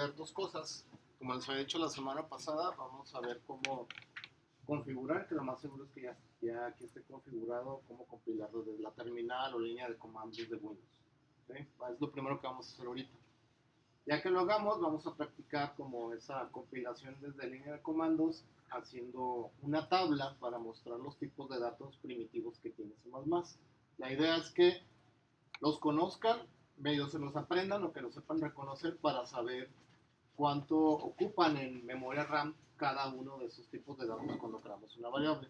ver dos cosas. Como les había dicho la semana pasada, vamos a ver cómo configurar, que lo más seguro es que ya aquí esté configurado, cómo compilarlo desde la terminal o línea de comandos de Windows. ¿Okay? Es lo primero que vamos a hacer ahorita. Ya que lo hagamos, vamos a practicar como esa compilación desde línea de comandos, haciendo una tabla para mostrar los tipos de datos primitivos que tiene C++. La idea es que los conozcan, medio se los aprendan o que los sepan reconocer para saber cuánto ocupan en memoria RAM cada uno de esos tipos de datos cuando creamos una variable.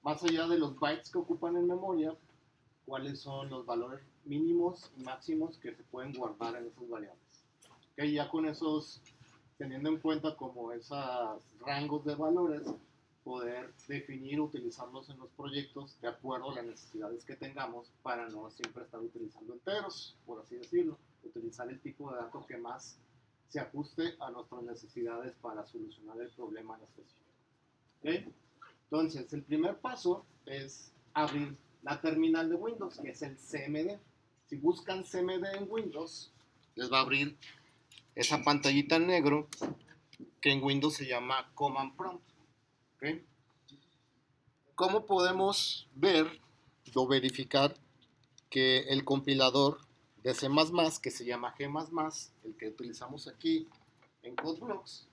Más allá de los bytes que ocupan en memoria, cuáles son los valores mínimos y máximos que se pueden guardar en esas variables. Okay, ya con esos, teniendo en cuenta como esos rangos de valores, poder definir, utilizarlos en los proyectos de acuerdo a las necesidades que tengamos para no siempre estar utilizando enteros, por así decirlo, utilizar el tipo de datos que más se ajuste a nuestras necesidades para solucionar el problema en específico. ¿Okay? Entonces, el primer paso es abrir la terminal de Windows, que es el CMD. Si buscan CMD en Windows, les va a abrir esa pantallita en negro que en Windows se llama Command Prompt. ¿Okay? ¿Cómo podemos ver o verificar que el compilador de C++, que se llama G++, el que utilizamos aquí en CodeBlocks,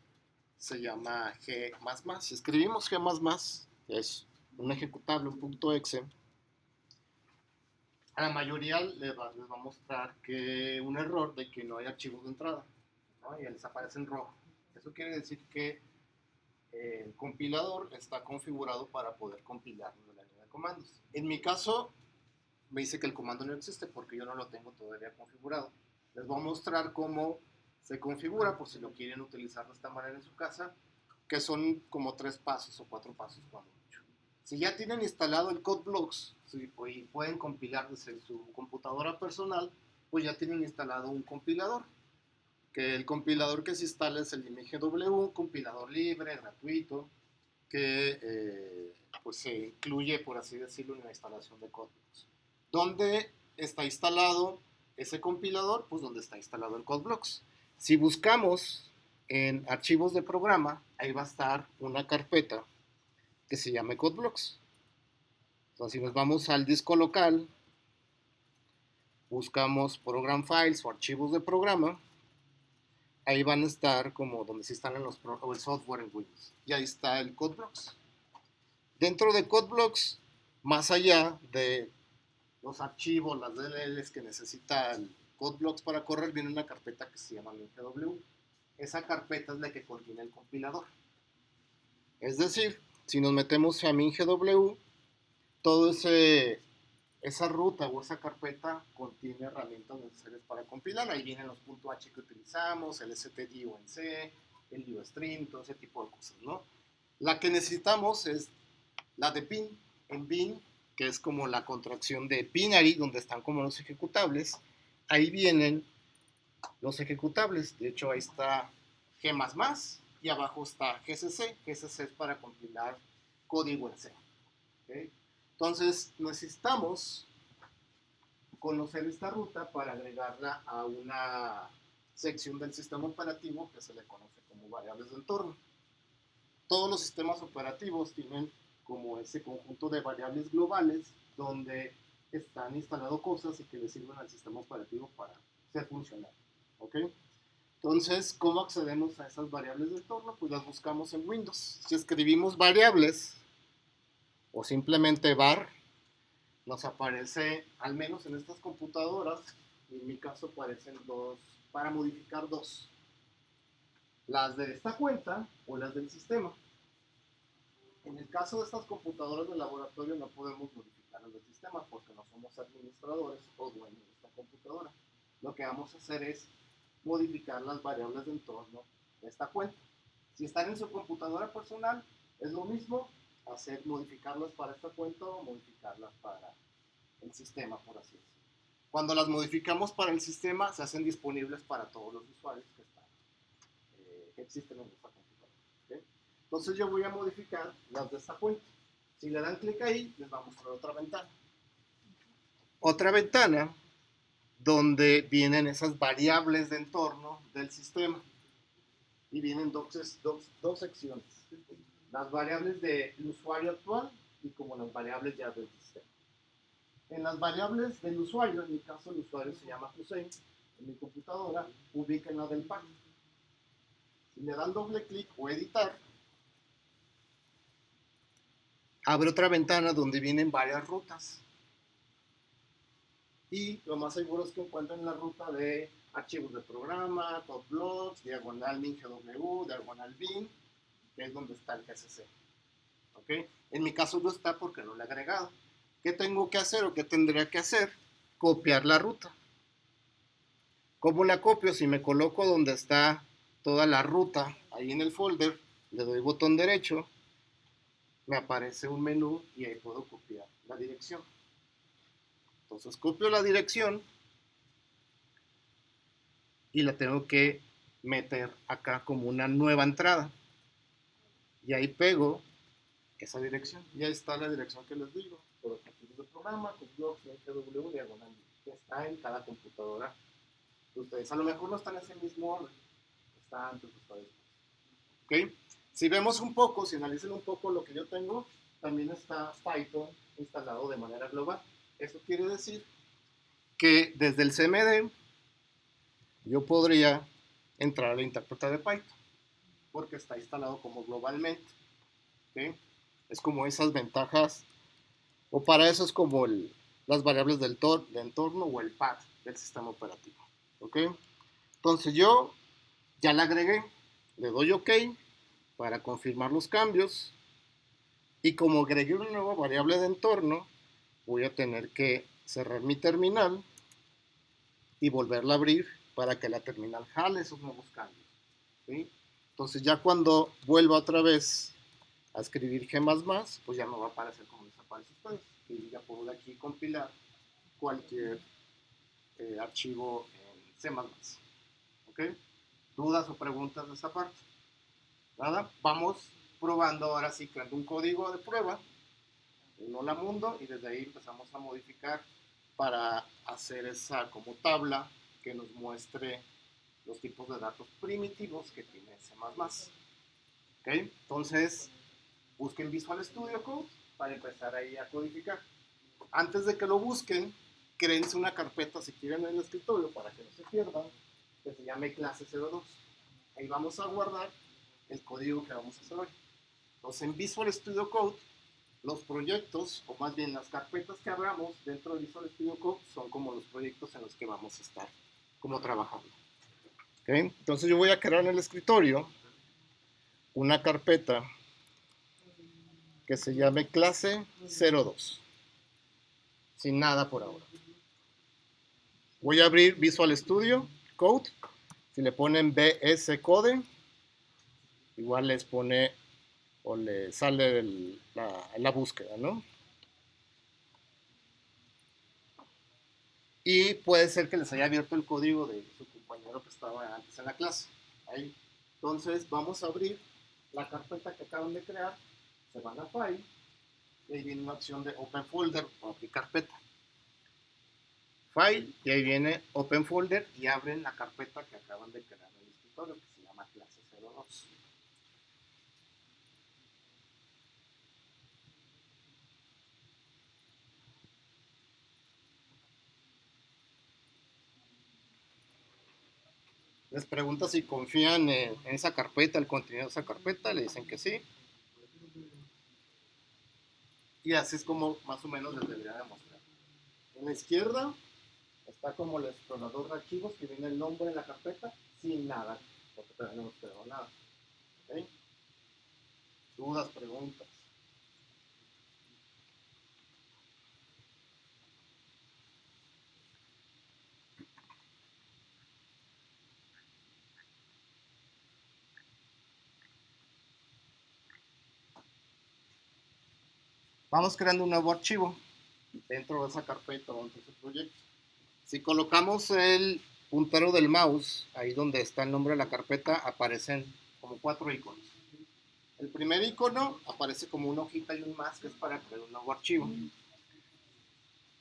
se llama G++? Si escribimos G++, es un ejecutable, un .exe, a la mayoría les va a mostrar que un error de que no hay archivos de entrada, ¿no? Y les aparece en rojo. Eso quiere decir que el compilador está configurado para poder compilar la línea de comandos. En mi caso, me dice que el comando no existe porque yo no lo tengo todavía configurado. Les voy a mostrar cómo se configura por si lo quieren utilizar de esta manera en su casa, que son como 3 pasos o 4 pasos cuando mucho. Si ya tienen instalado el CodeBlocks y pueden compilar desde su computadora personal, pues ya tienen instalado un compilador. Que el compilador que se instala es el IMGW, un compilador libre, gratuito, que pues se incluye, por así decirlo, en la instalación de CodeBlocks. ¿Dónde está instalado ese compilador? Pues donde está instalado el CodeBlocks. Si buscamos en archivos de programa, ahí va a estar una carpeta que se llama CodeBlocks. Entonces, si nos vamos al disco local, buscamos Program Files o archivos de programa, ahí van a estar como donde se instalan el software en Windows. Y ahí está el CodeBlocks. Dentro de CodeBlocks, más allá de los archivos, las DLLs que necesita el CodeBlocks para correr, viene una carpeta que se llama MinGW. Esa carpeta es la que contiene el compilador. Es decir, si nos metemos a MinGW, toda esa ruta o esa carpeta contiene herramientas necesarias para compilar. Ahí vienen los .h que utilizamos, el std-unc, el ustream, todo ese tipo de cosas, ¿no? La que necesitamos es la de bin. En bin, que es como la contracción de binary, donde están como los ejecutables, ahí vienen los ejecutables. De hecho, ahí está G++ y abajo está GCC. GCC es para compilar código en C. ¿Okay? Entonces, necesitamos conocer esta ruta para agregarla a una sección del sistema operativo que se le conoce como variables de entorno. Todos los sistemas operativos tienen como ese conjunto de variables globales donde están instaladas cosas y que le sirven al sistema operativo para ser funcional. ¿Ok? Entonces, ¿cómo accedemos a esas variables de entorno? Pues las buscamos en Windows. Si escribimos variables o simplemente var, nos aparece, al menos en estas computadoras, en mi caso aparecen dos, para modificar dos. Las de esta cuenta o las del sistema. En el caso de estas computadoras de laboratorio no podemos modificar el sistema porque no somos administradores o dueños de esta computadora. Lo que vamos a hacer es modificar las variables de entorno de esta cuenta. Si están en su computadora personal, es lo mismo modificarlas para esta cuenta o modificarlas para el sistema, por así decirlo. Cuando las modificamos para el sistema, se hacen disponibles para todos los usuarios que existen en esta computadora. ¿Okay? Entonces yo voy a modificar las de esta cuenta. Si le dan clic ahí, les va a mostrar otra ventana. Otra ventana donde vienen esas variables de entorno del sistema. y vienen dos secciones. Las variables del usuario actual y como las variables ya del sistema. En las variables del usuario, en mi caso el usuario se llama Hussein, en mi computadora ubiquen la del pack. Si le dan doble clic o editar, abre otra ventana donde vienen varias rutas. Y lo más seguro es que encuentren la ruta de archivos de programa, CodeBlocks, diagonal MinGW, diagonal bin, que es donde está el GCC. ¿Okay? En mi caso no está porque no le he agregado. ¿Qué tengo que hacer o qué tendría que hacer? Copiar la ruta. ¿Cómo la copio? Si me coloco donde está toda la ruta, ahí en el folder, le doy botón derecho, me aparece un menú y ahí puedo copiar la dirección. Entonces copio la dirección y la tengo que meter acá como una nueva entrada. Y ahí pego esa dirección. Y ahí está la dirección que les digo. Por los archivos de programa, con blogs, MGW, diagonal, que está en cada computadora. Ustedes a lo mejor no están en ese mismo orden. Está antes o está después. ¿Ok? Si vemos un poco, si analizan un poco lo que yo tengo, también está Python instalado de manera global. Eso quiere decir que desde el CMD yo podría entrar a la intérprete de Python porque está instalado como globalmente. ¿Okay? Es como esas ventajas, o para eso es como las variables del entorno o el path del sistema operativo. ¿Okay? Entonces yo ya la agregué, le doy OK para confirmar los cambios y como agregué una nueva variable de entorno, voy a tener que cerrar mi terminal y volverla a abrir para que la terminal jale esos nuevos cambios. ¿Sí? Entonces ya cuando vuelva otra vez a escribir G++, pues ya me va a aparecer como les aparece a ustedes. Y ya puedo de aquí compilar cualquier archivo en C++. ¿Ok? ¿Dudas o preguntas de esa parte? Nada, vamos probando ahora sí, creando un código de prueba, un hola mundo, y desde ahí empezamos a modificar para hacer esa como tabla que nos muestre los tipos de datos primitivos que tiene C++. ¿Ok? Entonces, busquen Visual Studio Code para empezar ahí a codificar. Antes de que lo busquen, créense una carpeta si quieren en el escritorio para que no se pierdan, que se llame clase 02. Ahí vamos a guardar el código que vamos a hacer hoy. Entonces, en Visual Studio Code, los proyectos, o más bien las carpetas que abramos dentro de Visual Studio Code, son como los proyectos en los que vamos a estar como trabajando. ¿Okay? Entonces yo voy a crear en el escritorio una carpeta que se llame clase 02, sin nada por ahora. Voy a abrir Visual Studio Code, si le ponen VS Code, igual les pone o le sale la búsqueda, ¿no? Y puede ser que les haya abierto el código de su compañero que estaba antes en la clase. Ahí. Entonces vamos a abrir la carpeta que acaban de crear, se van a File, y ahí viene una opción de Open Folder o abrir carpeta. File, y ahí viene Open Folder y abren la carpeta que acaban de crear en el escritorio, que se llama clase 02. Les pregunta si confían en esa carpeta, el contenido de esa carpeta, le dicen que sí. Y así es como más o menos les debería demostrar. En la izquierda está como el explorador de archivos que viene el nombre de la carpeta sin nada, porque todavía no hemos creado nada. ¿Okay? Dudas, preguntas. Vamos creando un nuevo archivo dentro de esa carpeta o dentro de ese proyecto. Si colocamos el puntero del mouse, ahí donde está el nombre de la carpeta, aparecen como 4 iconos. El primer icono aparece como una hojita y un más, que es para crear un nuevo archivo.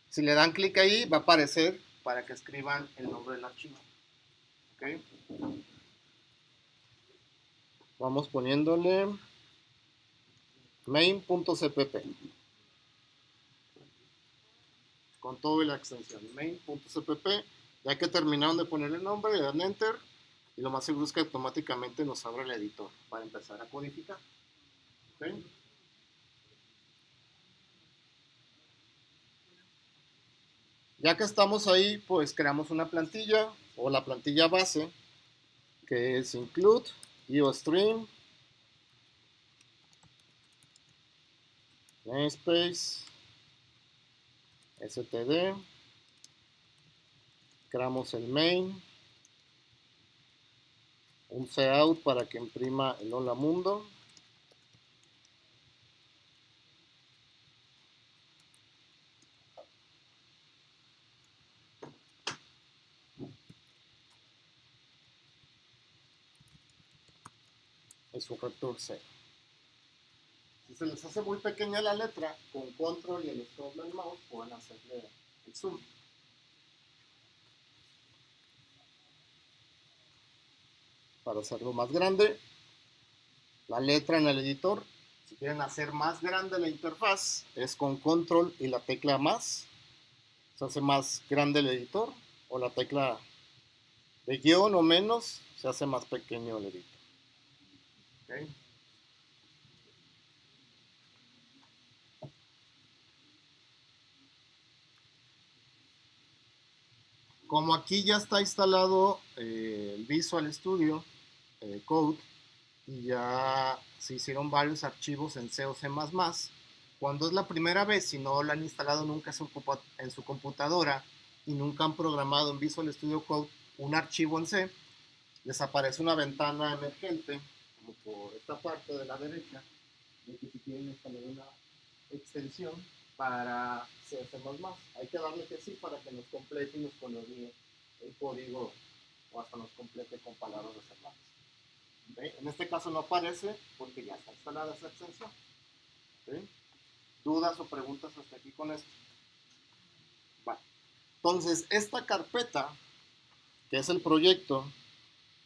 Si le dan clic ahí, va a aparecer para que escriban el nombre del archivo. ¿Okay? Vamos poniéndole main.cpp con toda la extensión main.cpp. Ya que terminaron de poner el nombre, le dan enter y lo más seguro es que automáticamente nos abra el editor para empezar a codificar. ¿Okay? Ya que estamos ahí, pues creamos una plantilla o la plantilla base que es include iostream namespace std, creamos el main, un cout para que imprima el hola mundo, es un return 0. Si se les hace muy pequeña la letra, con control y el scroll del mouse pueden hacerle el zoom. Para hacerlo más grande, la letra en el editor, si quieren hacer más grande la interfaz, es con control y la tecla más, se hace más grande el editor, o la tecla de guión o menos, se hace más pequeño el editor. ¿Okay? Como aquí ya está instalado el Visual Studio Code y ya se hicieron varios archivos en C o C++, cuando es la primera vez, si no lo han instalado nunca en su computadora y nunca han programado en Visual Studio Code un archivo en C, les aparece una ventana emergente, como por esta parte de la derecha, de que si quieren instalar una extensión para C++. Hay que darle que sí para que nos complete y nos coloríe el código o hasta nos complete con palabras reservadas. ¿Okay? En este caso no aparece porque ya está instalada esa extensión. ¿Okay? ¿Dudas o preguntas hasta aquí con esto? Vale. Entonces, esta carpeta, que es el proyecto,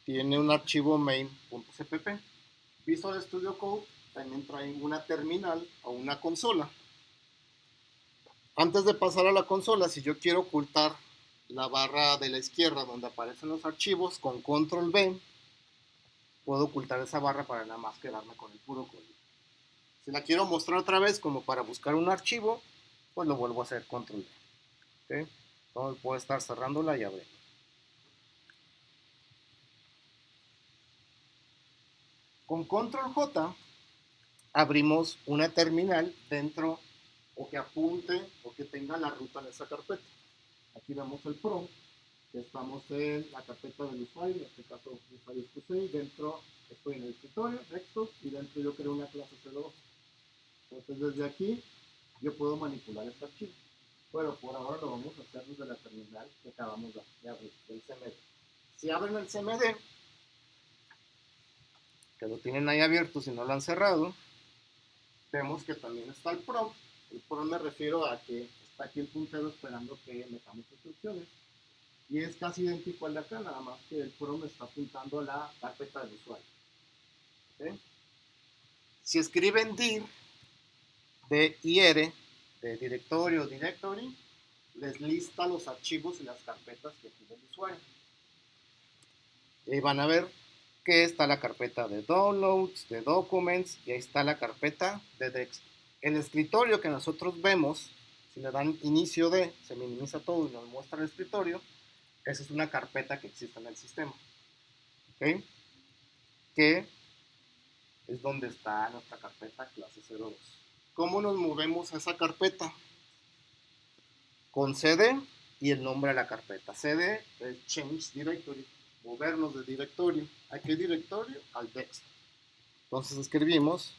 tiene un archivo main.cpp. Visual Studio Code también trae una terminal o una consola. Antes de pasar a la consola, si yo quiero ocultar la barra de la izquierda donde aparecen los archivos, con control V, puedo ocultar esa barra para nada más quedarme con el puro código. Si la quiero mostrar otra vez como para buscar un archivo, pues lo vuelvo a hacer control V. ¿Okay? Entonces puedo estar cerrándola y abriendo. Con control J abrimos una terminal dentro o que apunte o que tenga la ruta en esa carpeta. Aquí vemos el prompt, que estamos en la carpeta del usuario, en este caso usuario y dentro estoy en el escritorio, desktop, y dentro yo creo una clase 02. Entonces desde aquí yo puedo manipular este archivo. Pero por ahora lo vamos a hacer desde la terminal que acabamos de abrir, del CMD. Si abren el CMD, que lo tienen ahí abierto si no lo han cerrado, vemos que también está el prompt. El prompt me refiero a que está aquí el puntero esperando que metamos instrucciones. Y es casi idéntico al de acá, nada más que el prompt está apuntando a la carpeta del usuario. ¿Okay? Si escriben dir, D-I-R, de directorio o directory, les lista los archivos y las carpetas que tiene el usuario. Y van a ver que está la carpeta de downloads, de documents, y ahí está la carpeta de text. El escritorio que nosotros vemos, si le dan inicio de, se minimiza todo y nos muestra el escritorio, esa es una carpeta que existe en el sistema. ¿Okay? Que es donde está nuestra carpeta clase 02. ¿Cómo nos movemos a esa carpeta? Con cd y el nombre de la carpeta. cd es change directory, movernos de directorio. ¿A qué directorio? Al text. Entonces escribimos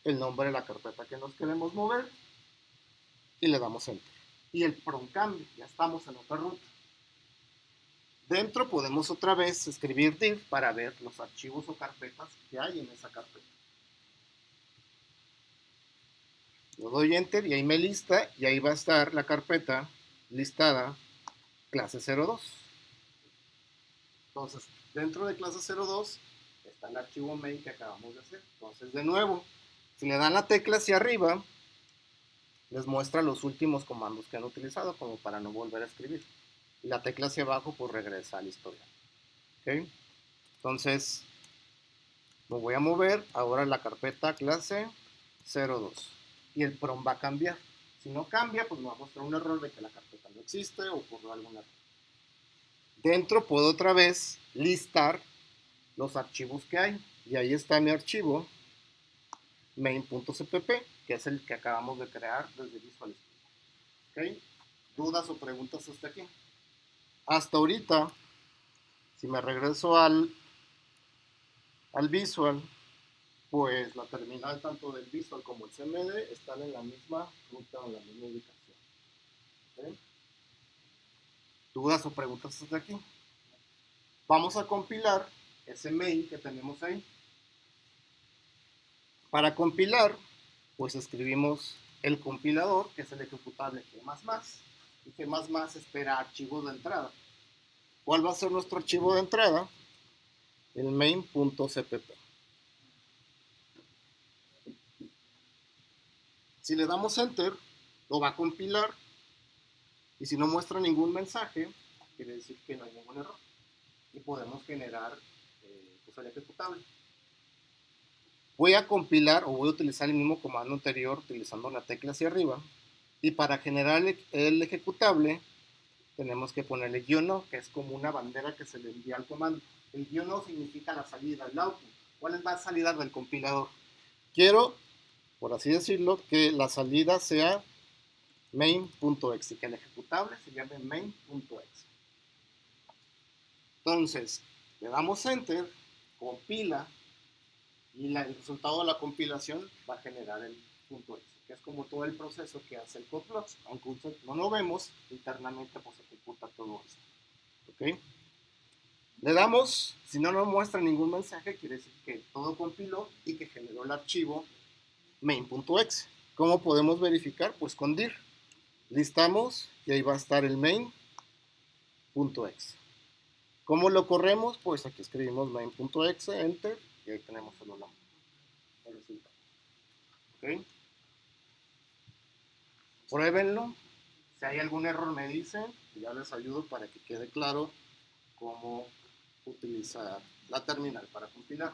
el nombre de la carpeta que nos queremos mover y le damos enter. Y el prompt cambia, ya estamos en otra ruta. Dentro podemos otra vez escribir dir para ver los archivos o carpetas que hay en esa carpeta. Lo doy enter y ahí me lista y ahí va a estar la carpeta listada clase 02. Entonces, dentro de clase 02 está el archivo main que acabamos de hacer. Entonces, de nuevo, si le dan la tecla hacia arriba, les muestra los últimos comandos que han utilizado, como para no volver a escribir. Y la tecla hacia abajo, pues regresa al historial. ¿Okay? Entonces, me voy a mover ahora a la carpeta clase 02. Y el prom va a cambiar. Si no cambia, pues me va a mostrar un error de que la carpeta no existe o ocurrió algún error. Dentro puedo otra vez listar los archivos que hay. Y ahí está mi archivo main.cpp, que es el que acabamos de crear desde Visual Studio. ¿Okay? ¿Dudas o preguntas hasta aquí? Hasta ahorita, si me regreso al Visual, pues la terminal tanto del Visual como el CMD están en la misma ruta o en la misma ubicación. ¿Okay? ¿Dudas o preguntas hasta aquí? Vamos a compilar ese main que tenemos ahí. Para compilar, pues escribimos el compilador, que es el ejecutable G++, y G++ espera archivos de entrada. ¿Cuál va a ser nuestro archivo de entrada? El main.cpp. Si le damos enter, lo va a compilar, y si no muestra ningún mensaje, quiere decir que no hay ningún error, y podemos generar pues el ejecutable. Voy a compilar o voy a utilizar el mismo comando anterior utilizando la tecla hacia arriba, y para generar el ejecutable tenemos que ponerle "-o", que es como una bandera que se le envía al comando. El "-o" significa la salida, el output. ¿Cuál es la salida del compilador? Quiero, por así decirlo, que la salida sea main.exe, que el ejecutable se llame main.exe. Entonces, le damos enter, compila, y el resultado de la compilación va a generar el .exe, que es como todo el proceso que hace el CodeBlocks. Aunque no lo vemos, internamente pues ejecuta todo esto. ¿Ok? Le damos, si no nos muestra ningún mensaje, quiere decir que todo compiló y que generó el archivo main.exe. ¿Cómo podemos verificar? Pues con dir. Listamos y ahí va a estar el main.exe. ¿Cómo lo corremos? Pues aquí escribimos main.exe, enter, y ahí tenemos el resultado. ¿Ok? Pruébenlo. Si hay algún error me dicen, y ya les ayudo para que quede claro cómo utilizar la terminal para compilar.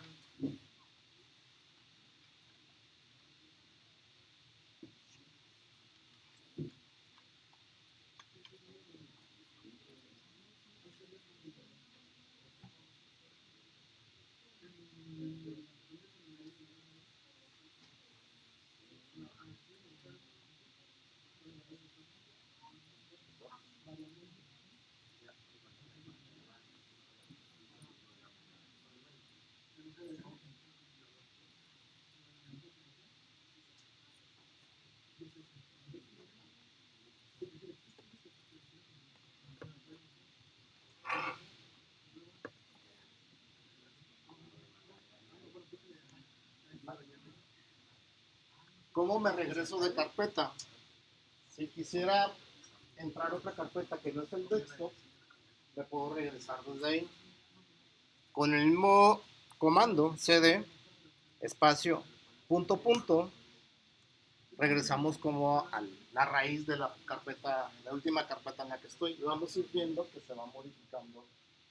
¿Cómo me regreso de carpeta? Si quisiera entrar a otra carpeta que no es el desktop, me puedo regresar desde ahí. Con el mismo comando cd espacio punto punto, regresamos como a la raíz de la carpeta, la última carpeta en la que estoy. Y vamos a ir viendo que se va modificando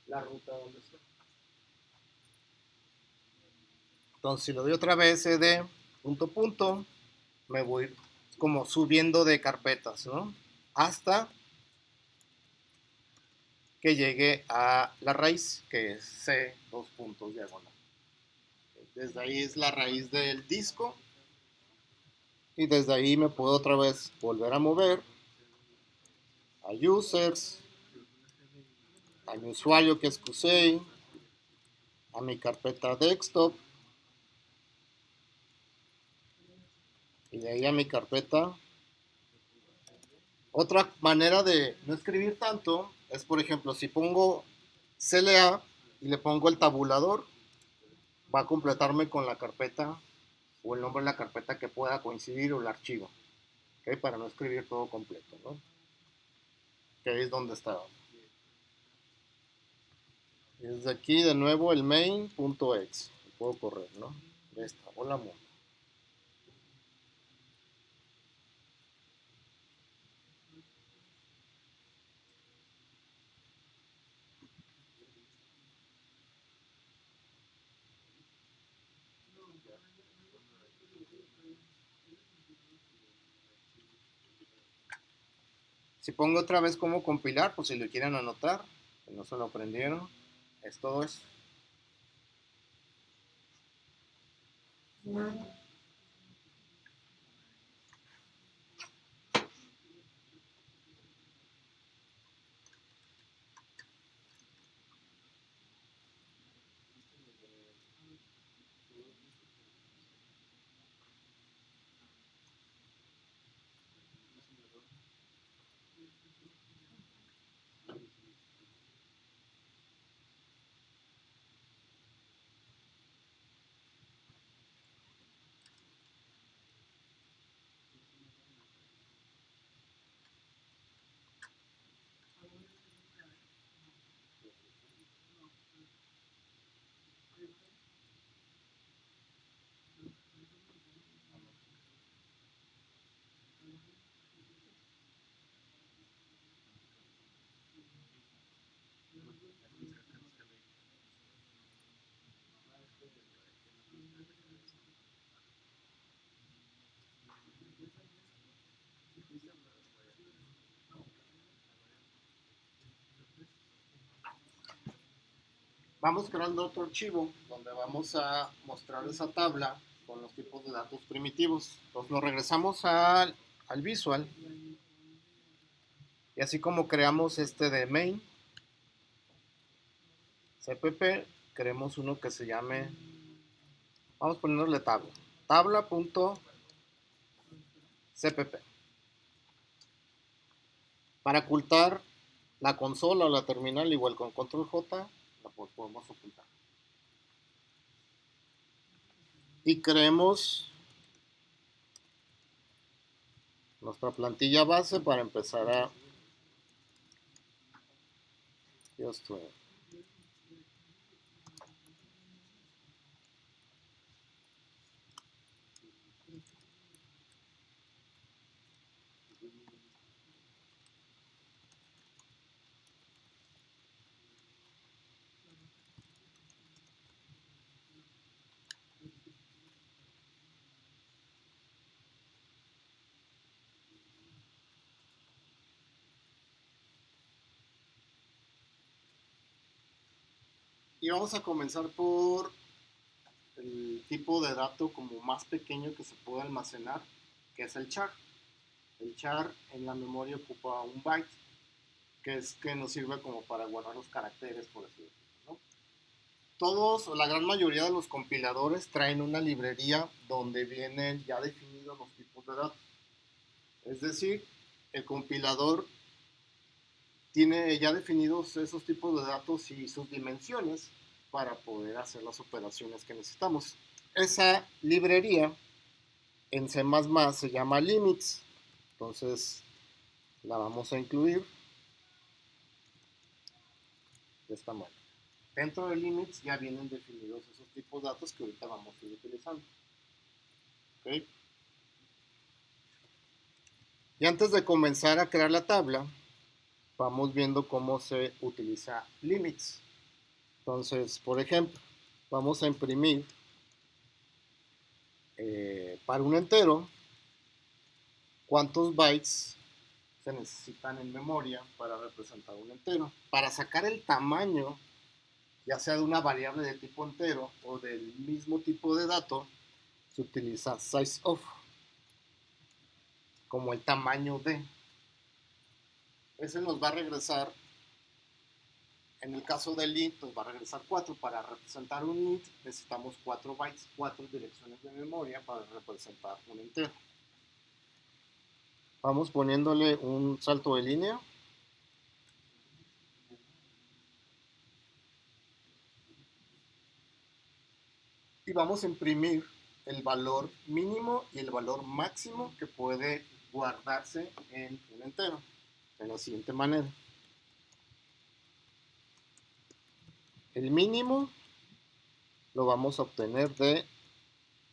la ruta donde estoy. Entonces, si lo doy otra vez cd punto punto, me voy como subiendo de carpetas, ¿no? Hasta que llegue a la raíz, que es C, dos puntos diagonal. Desde ahí es la raíz del disco. Y desde ahí me puedo otra vez volver a mover a users, a mi usuario que es Qusei, a mi carpeta desktop, y de ahí a mi carpeta. Otra manera de no escribir tanto es, por ejemplo, si pongo CLA y le pongo el tabulador, va a completarme con la carpeta o el nombre de la carpeta que pueda coincidir o el archivo, ¿okay? Para no escribir todo completo, ¿no? Que ahí es donde está. Y desde aquí de nuevo el main.exe. Puedo correr, ¿no? Ya está. Hola mundo. Si pongo otra vez cómo compilar, pues si lo quieren anotar, que no se lo aprendieron, es todo eso. Vamos creando otro archivo donde vamos a mostrar esa tabla con los tipos de datos primitivos. Entonces nos regresamos al visual y así como creamos este de main, cpp, creemos uno que se llame, vamos a ponerle tabla, tabla.cpp. Para ocultar la consola o la terminal, igual con control J, la podemos ocultar. Y creemos nuestra plantilla base para empezar a Justware. Y vamos a comenzar por el tipo de dato como más pequeño que se puede almacenar, que es el char. El char en la memoria ocupa un byte, que es que nos sirve como para guardar los caracteres, por así decirlo, ¿no? Todos, o la gran mayoría de los compiladores traen una librería donde vienen ya definidos los tipos de datos. Es decir, el compilador tiene ya definidos esos tipos de datos y sus dimensiones para poder hacer las operaciones que necesitamos. Esa librería en C++ se llama limits, entonces la vamos a incluir de esta manera. Dentro de limits ya vienen definidos esos tipos de datos que ahorita vamos a ir utilizando. ¿Okay? Y antes de comenzar a crear la tabla, vamos viendo cómo se utiliza limits. Entonces, por ejemplo, vamos a imprimir para un entero cuántos bytes se necesitan en memoria para representar un entero. Para sacar el tamaño, ya sea de una variable de tipo entero o del mismo tipo de dato, se utiliza sizeof como el tamaño de. Ese nos va a regresar, en el caso del int, nos va a regresar 4. Para representar un int necesitamos 4 bytes, 4 direcciones de memoria para representar un entero. Vamos poniéndole un salto de línea. Y vamos a imprimir el valor mínimo y el valor máximo que puede guardarse en un entero, de la siguiente manera. El mínimo lo vamos a obtener de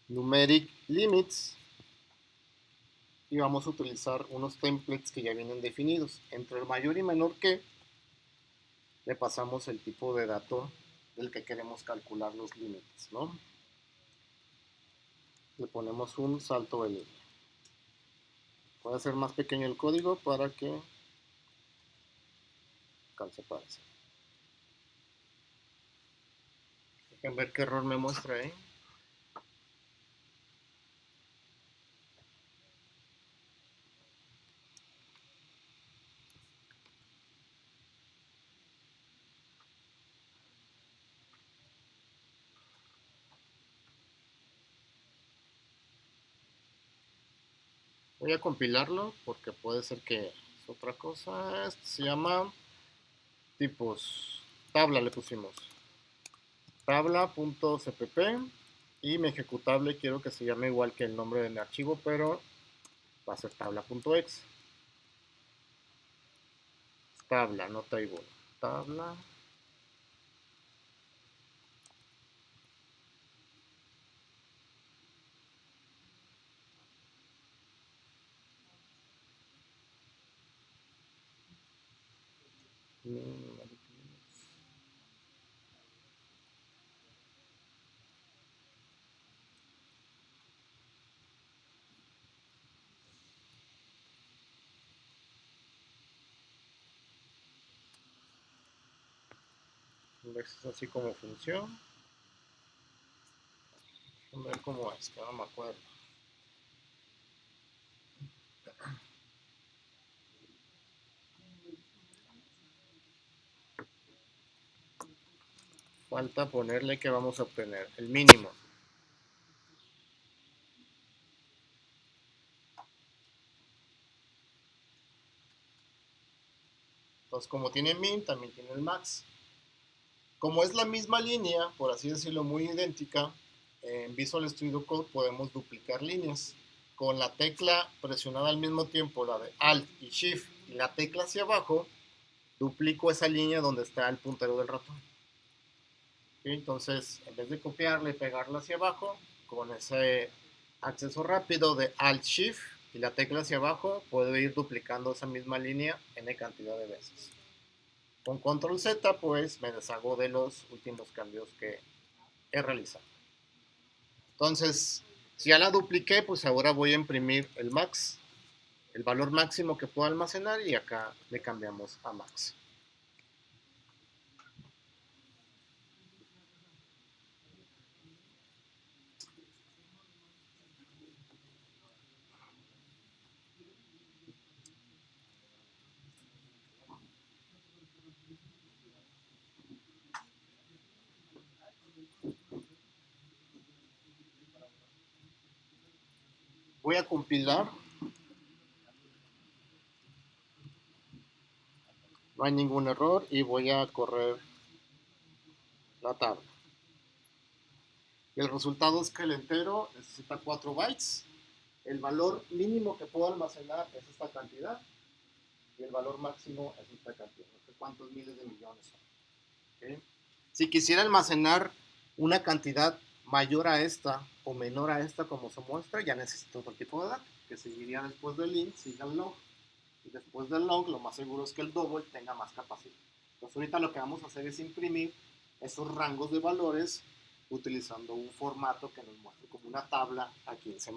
numeric limits y vamos a utilizar unos templates que ya vienen definidos. Entre el mayor y menor que, le pasamos el tipo de dato del que queremos calcular los límites, ¿no? Le ponemos un salto de línea. Voy a hacer más pequeño el código para que alcance para eso. Dejen ver qué error me muestra ahí. Voy a compilarlo porque puede ser que es otra cosa. Esto se llama tipos. Tabla le pusimos. Tabla.cpp y mi ejecutable quiero que se llame igual que el nombre de mi archivo, pero va a ser tabla.exe. Tabla, no table. Tabla. Es así como funciona. A ver cómo es, que no me acuerdo. Falta ponerle que vamos a obtener el mínimo. Entonces, como tiene min, también tiene el max. Como es la misma línea, por así decirlo, muy idéntica, en Visual Studio Code podemos duplicar líneas. Con la tecla presionada al mismo tiempo, la de Alt y Shift, y la tecla hacia abajo, duplico esa línea donde está el puntero del ratón. ¿Sí? Entonces, en vez de copiarla y pegarla hacia abajo, con ese acceso rápido de Alt Shift y la tecla hacia abajo, puedo ir duplicando esa misma línea n cantidad de veces. Con Control Z, pues me deshago de los últimos cambios que he realizado. Entonces, si ya la dupliqué, pues ahora voy a imprimir el max, el valor máximo que puedo almacenar, y acá le cambiamos a max. Voy a compilar. No hay ningún error y voy a correr la tabla. Y el resultado es que el entero necesita 4 bytes. El valor mínimo que puedo almacenar es esta cantidad y el valor máximo es esta cantidad. No sé cuántos miles de millones son. ¿Okay? Si quisiera almacenar una cantidad mayor a esta o menor a esta como se muestra, ya necesito otro tipo de dato que seguiría después del int, siga el log. Y después del log, lo más seguro es que el double tenga más capacidad. Entonces ahorita lo que vamos a hacer es imprimir esos rangos de valores utilizando un formato que nos muestre como una tabla aquí en C++.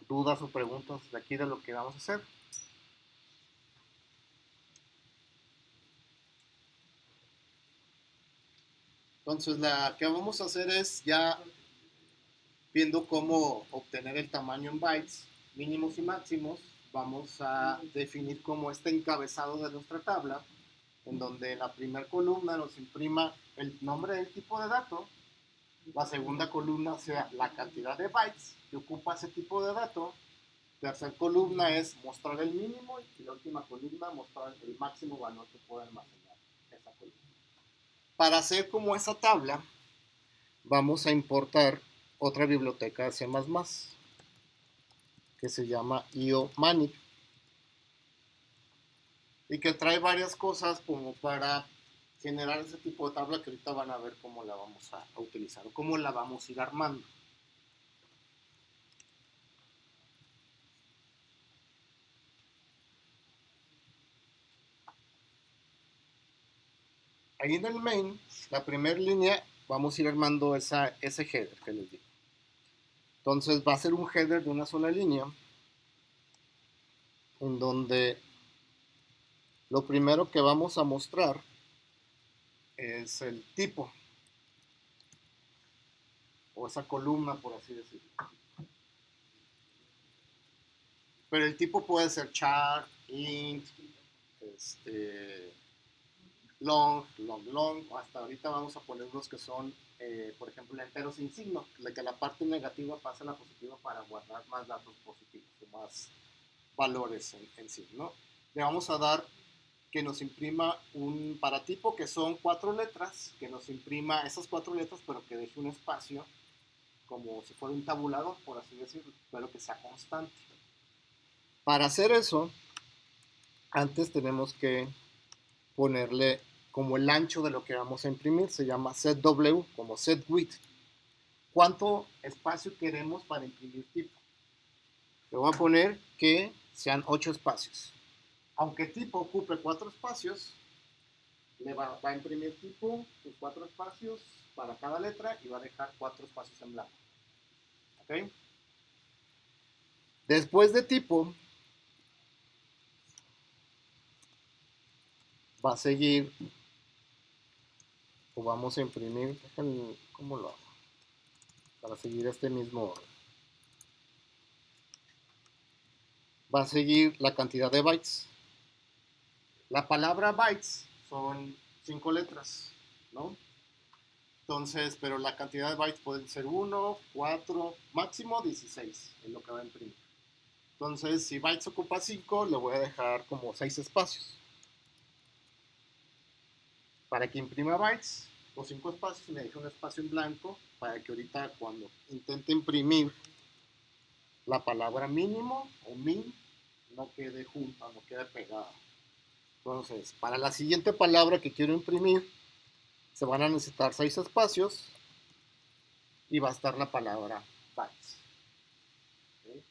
¿Dudas o preguntas de aquí de lo que vamos a hacer? Entonces, la que vamos a hacer es ya viendo cómo obtener el tamaño en bytes mínimos y máximos, vamos a definir como este encabezado de nuestra tabla, en donde la primera columna nos imprima el nombre del tipo de dato, la segunda columna sea la cantidad de bytes que ocupa ese tipo de dato, tercera columna es mostrar el mínimo y la última columna mostrar el máximo valor que puede almacenar esa columna. Para hacer como esa tabla, vamos a importar otra biblioteca de C++ que se llama IOManic y que trae varias cosas como para generar ese tipo de tabla que ahorita van a ver cómo la vamos a utilizar o cómo la vamos a ir armando. Ahí en el main, la primera línea, vamos a ir armando ese header que les digo. Entonces va a ser un header de una sola línea, en donde lo primero que vamos a mostrar es el tipo, o esa columna, por así decirlo. Pero el tipo puede ser char, int, long, o hasta ahorita vamos a poner unos que son, por ejemplo, enteros sin signo, de que la parte negativa pasa a la positiva para guardar más datos positivos o más valores en sí, ¿no? Le vamos a dar que nos imprima un paratipo que son 4 letras, que nos imprima esas 4 letras, pero que deje un espacio como si fuera un tabulador, por así decirlo, pero que sea constante. Para hacer eso, antes tenemos que ponerle como el ancho de lo que vamos a imprimir, se llama setW, como setWidth. ¿Cuánto espacio queremos para imprimir tipo? Le voy a poner que sean 8 espacios. Aunque tipo ocupe 4 espacios, le va a imprimir tipo sus 4 espacios para cada letra y va a dejar 4 espacios en blanco. ¿Ok? Después de tipo, va a seguir, o vamos a imprimir, ¿cómo lo hago? Para seguir este mismo orden. Va a seguir la cantidad de bytes. La palabra bytes son 5 letras, ¿no? Entonces, pero la cantidad de bytes pueden ser 1, 4, máximo 16 en lo que va a imprimir. Entonces, si bytes ocupa 5, le voy a dejar como 6 espacios. Para que imprima bytes, los 5 espacios, me deje un espacio en blanco para que ahorita cuando intente imprimir la palabra mínimo o min, no quede junta, no quede pegada. Entonces, para la siguiente palabra que quiero imprimir, se van a necesitar 6 espacios y va a estar la palabra bytes. ¿Okay?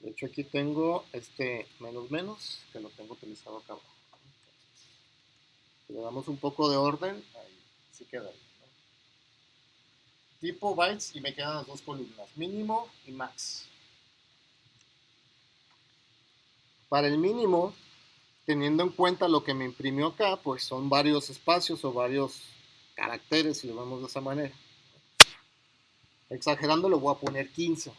De hecho, aquí tengo este menos, que lo tengo utilizado acá abajo. Si le damos un poco de orden, ahí sí queda ahí, ¿no? Tipo bytes y me quedan las dos columnas, mínimo y max. Para el mínimo, teniendo en cuenta lo que me imprimió acá, pues son varios espacios o varios caracteres, si lo vemos de esa manera. Exagerando, le voy a poner 15.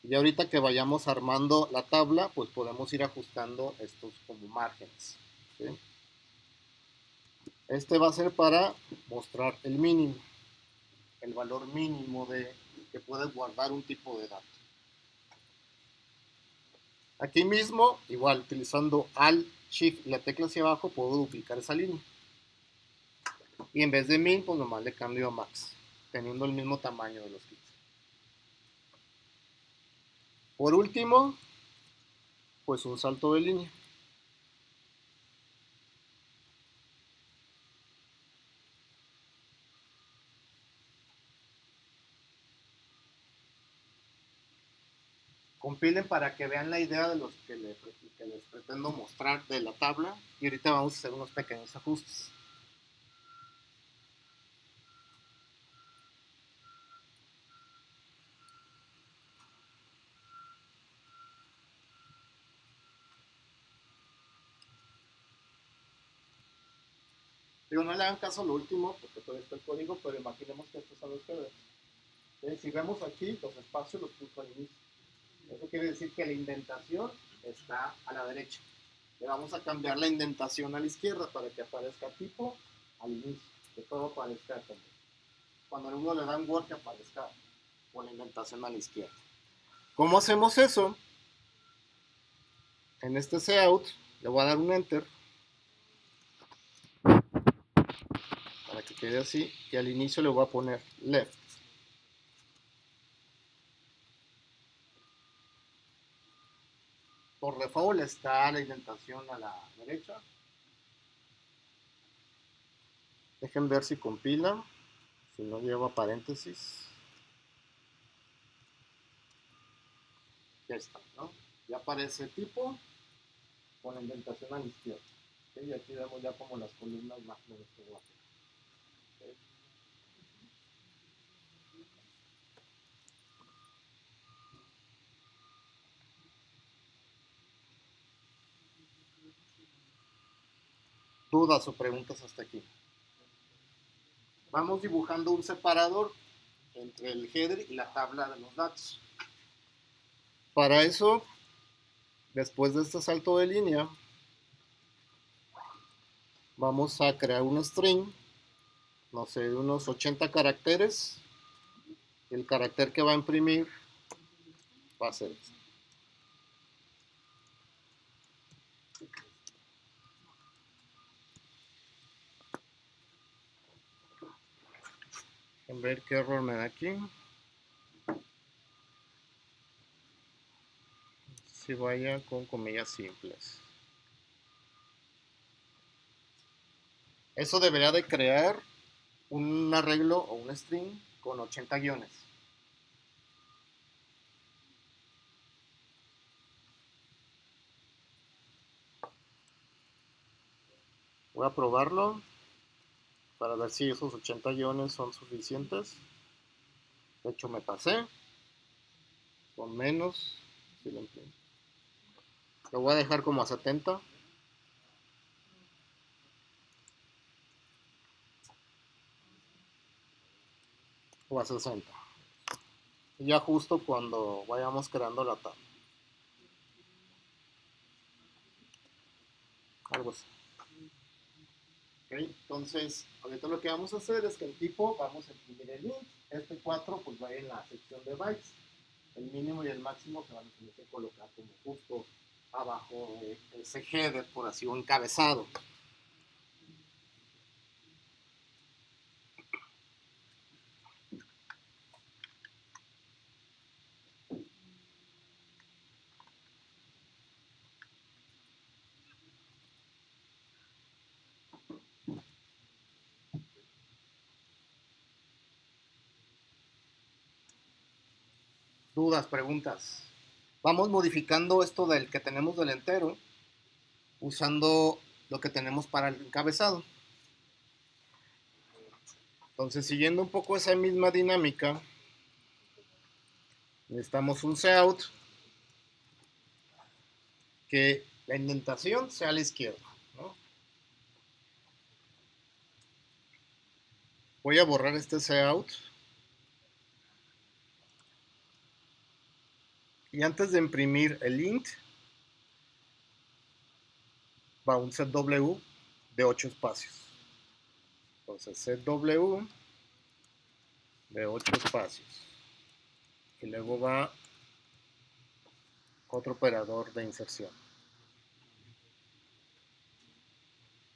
Y ahorita que vayamos armando la tabla, pues podemos ir ajustando estos como márgenes. ¿Sí? Este va a ser para mostrar el mínimo, el valor mínimo que puede guardar un tipo de dato. Aquí mismo, igual, utilizando Alt, Shift y la tecla hacia abajo, puedo duplicar esa línea. Y en vez de min, pues nomás le cambio a max, teniendo el mismo tamaño de los kits. Por último, pues un salto de línea. Compilen para que vean la idea de los que les pretendo mostrar de la tabla y ahorita vamos a hacer unos pequeños ajustes. Digo, no le hagan caso a lo último porque todavía está el código, pero imaginemos que estos son los headers. Si vemos aquí, los espacios los puso al inicio. Eso quiere decir que la indentación está a la derecha. Le vamos a cambiar la indentación a la izquierda para que aparezca tipo al inicio, que todo aparezca como cuando uno le da un Word que aparezca con la indentación a la izquierda. ¿Cómo hacemos eso? En este Cout le voy a dar un Enter para que quede así y al inicio le voy a poner Left. Por default igual, está la indentación a la derecha. Dejen ver si compila, si no lleva paréntesis. Ya está, ¿no? Ya aparece tipo con la indentación a la izquierda. ¿Okay? Y aquí vemos ya como las columnas más o menos que va a hacer. ¿Okay? ¿Dudas o preguntas hasta aquí? Vamos dibujando un separador entre el header y la tabla de los datos. Para eso, después de este salto de línea, vamos a crear un string, no sé, de unos 80 caracteres. El carácter que va a imprimir va a ser este. A ver qué error me da aquí. Si vaya con comillas simples. Eso debería de crear un arreglo o un string con 80 guiones. Voy a probarlo para ver si esos 80 guiones son suficientes. De hecho me pasé. Son menos. Si lo voy a dejar como a 70. O a 60. Y ya justo cuando vayamos creando la tabla. Algo así. Okay, entonces, ahorita lo que vamos a hacer es que el tipo vamos a imprimir el int. Este 4 pues va a ir en la sección de bytes. El mínimo y el máximo se van a tener que colocar como justo abajo de ese header, por así, o encabezado. Dudas, preguntas. Vamos modificando esto del que tenemos del entero usando lo que tenemos para el encabezado. Entonces, siguiendo un poco esa misma dinámica, necesitamos un cout que la indentación sea a la izquierda, ¿no? Voy a borrar este cout. Y antes de imprimir el int, va un setW de 8 espacios. Entonces, setW de 8 espacios. Y luego va otro operador de inserción.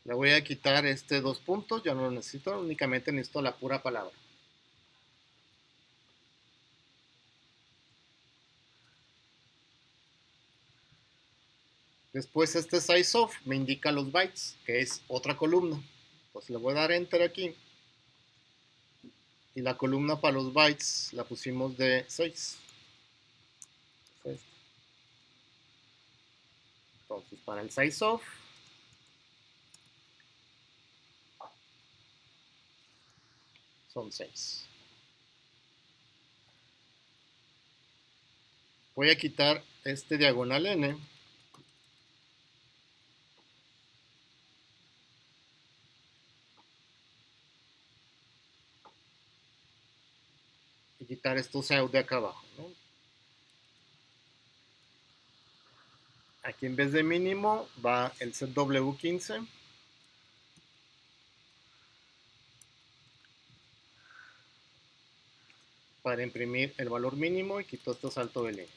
Le voy a quitar este 2 puntos, ya no lo necesito, únicamente necesito la pura palabra. Después este sizeOf me indica los bytes, que es otra columna. Pues le voy a dar enter aquí. Y la columna para los bytes la pusimos de 6. Entonces para el sizeOf son 6. Voy a quitar este diagonal n. Y quitar estos out de acá abajo, ¿no? Aquí en vez de mínimo va el setW15. Para imprimir el valor mínimo y quito este salto de línea.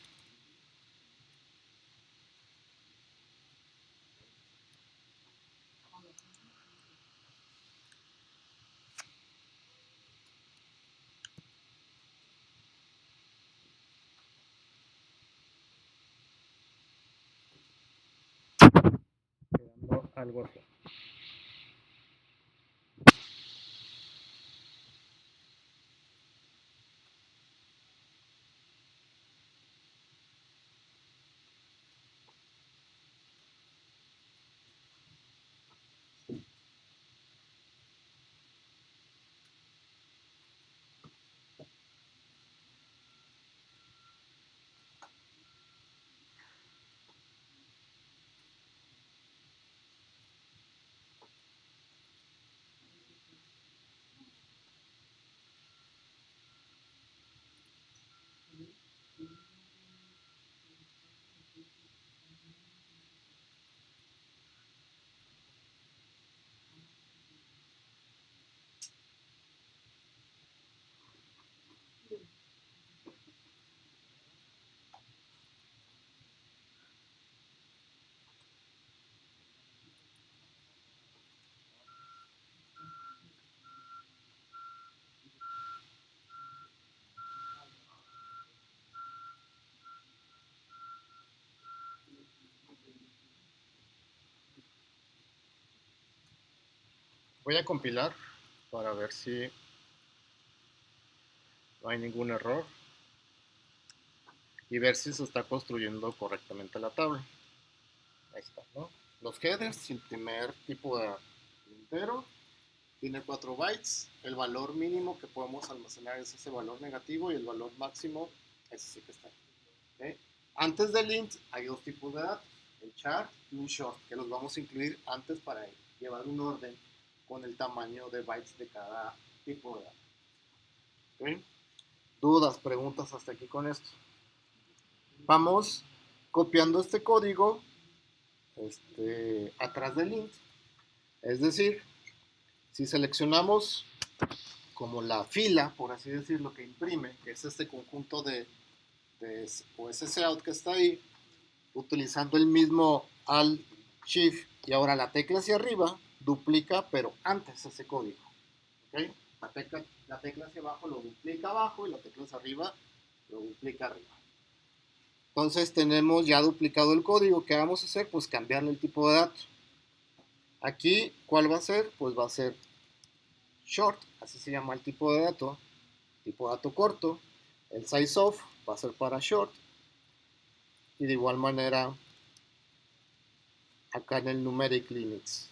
algo así. Voy a compilar para ver si no hay ningún error y ver si se está construyendo correctamente la tabla. Ahí está, ¿no? Los headers, el primer tipo de entero, tiene 4 bytes. El valor mínimo que podemos almacenar es ese valor negativo y el valor máximo es ese que está ahí. ¿Okay? Antes del int hay dos tipos de datos, el char y un short, que los vamos a incluir antes para llevar un orden con el tamaño de bytes de cada tipo de datos. ¿Okay? ¿Dudas, preguntas hasta aquí con esto? Vamos copiando este código atrás del int. Es decir, si seleccionamos como la fila, por así decirlo, que imprime, que es este conjunto o ese out que está ahí, utilizando el mismo Alt Shift y ahora la tecla hacia arriba, duplica, pero antes ese código. ¿Okay? La tecla hacia abajo lo duplica abajo y la tecla hacia arriba lo duplica arriba. Entonces tenemos ya duplicado el código. ¿Qué vamos a hacer? Pues cambiarle el tipo de dato. Aquí, ¿cuál va a ser? Pues va a ser short, así se llama el tipo de dato corto. El size of va a ser para short. Y de igual manera, acá en el numeric limits.